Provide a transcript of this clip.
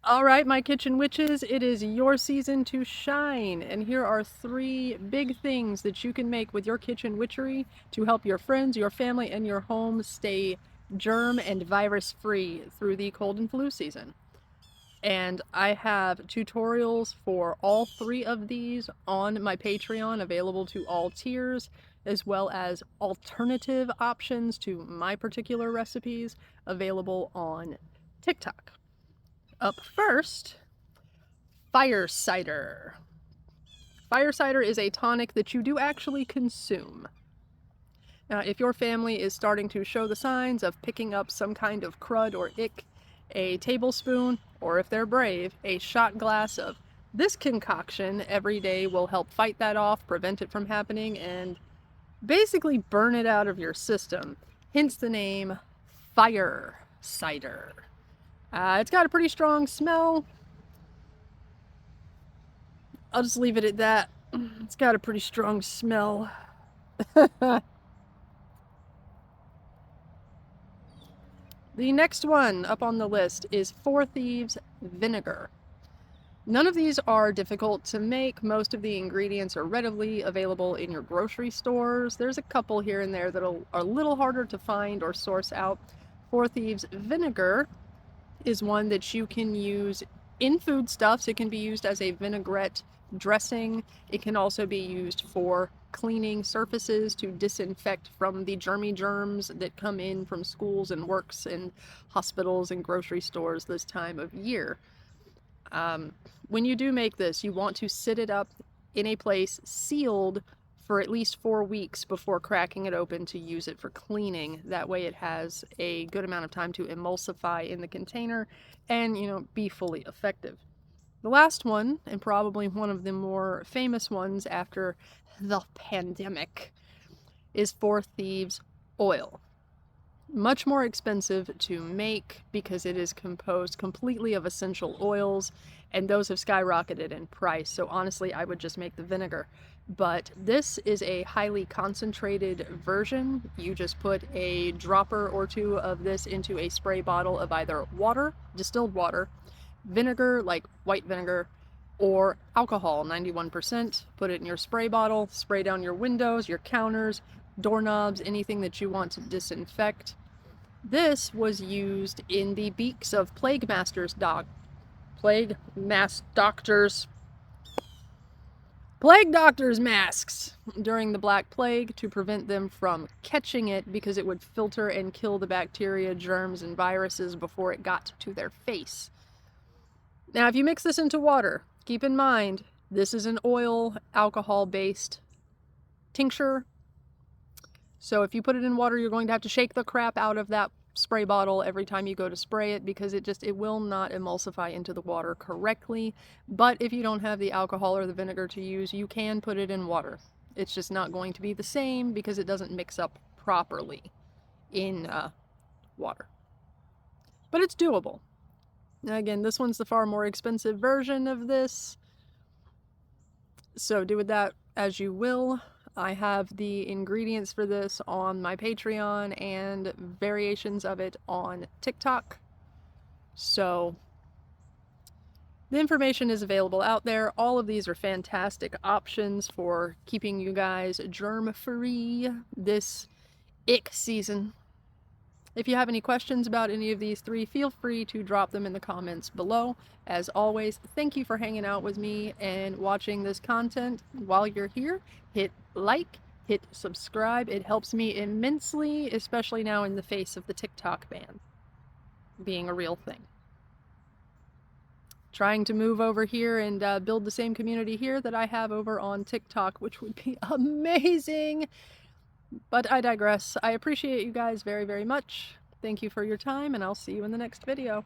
All right, my kitchen witches, it is your season to shine. And here are 3 big things that you can make with your kitchen witchery to help your friends, your family, and your home stay germ and virus free through the cold and flu season. And I have tutorials for all 3 of these on my Patreon, available to all tiers, as well as alternative options to my particular recipes available on TikTok. Up first, fire cider. Fire cider is a tonic that you do actually consume. Now, if your family is starting to show the signs of picking up some kind of crud or ick, a tablespoon, or if they're brave, a shot glass of this concoction every day will help fight that off, prevent it from happening, and basically burn it out of your system. Hence the name fire cider. It's got a pretty strong smell. I'll just leave it at that. It's got a pretty strong smell. The next one up on the list is Four Thieves vinegar. None of these are difficult to make. Most of the ingredients are readily available in your grocery stores. There's a couple here and there that are a little harder to find or source out. Four Thieves vinegar is one that you can use in foodstuffs. It can be used as a vinaigrette dressing. It can also be used for cleaning surfaces to disinfect from the germy germs that come in from schools and works and hospitals and grocery stores this time of year. When you do make this, you want to sit it up in a place sealed for at least 4 weeks before cracking it open to use it for cleaning. That way it has a good amount of time to emulsify in the container and, be fully effective. The last one, and probably one of the more famous ones after the pandemic, is Four Thieves oil. Much more expensive to make because it is composed completely of essential oils, and those have skyrocketed in price. So honestly, I would just make the vinegar. But this is a highly concentrated version. You just put a dropper or 2 of this into a spray bottle of either water, distilled water, vinegar, like white vinegar, or alcohol, 91%. Put it in your spray bottle, spray down your windows, your counters, doorknobs, anything that you want to disinfect. This was used in the beaks of plague doctors' masks during the Black Plague to prevent them from catching it, because it would filter and kill the bacteria, germs, and viruses before it got to their face. Now, if you mix this into water, keep in mind, this is an oil alcohol-based tincture. So if you put it in water, you're going to have to shake the crap out of that spray bottle every time you go to spray it, because it will not emulsify into the water correctly. But if you don't have the alcohol or the vinegar to use, you can put it in water. It's just not going to be the same because it doesn't mix up properly in water. But it's doable. Now again, this one's the far more expensive version of this, so do with that as you will. I have the ingredients for this on my Patreon and variations of it on TikTok. So the information is available out there. All of these are fantastic options for keeping you guys germ-free this ick season. If you have any questions about any of these 3, feel free to drop them in the comments below. As always, thank you for hanging out with me and watching this content. While you're here, hit like, hit subscribe. It helps me immensely, especially now in the face of the TikTok ban being a real thing. Trying to move over here and build the same community here that I have over on TikTok, which would be amazing. But I digress. I appreciate you guys very, very much. Thank you for your time, and I'll see you in the next video.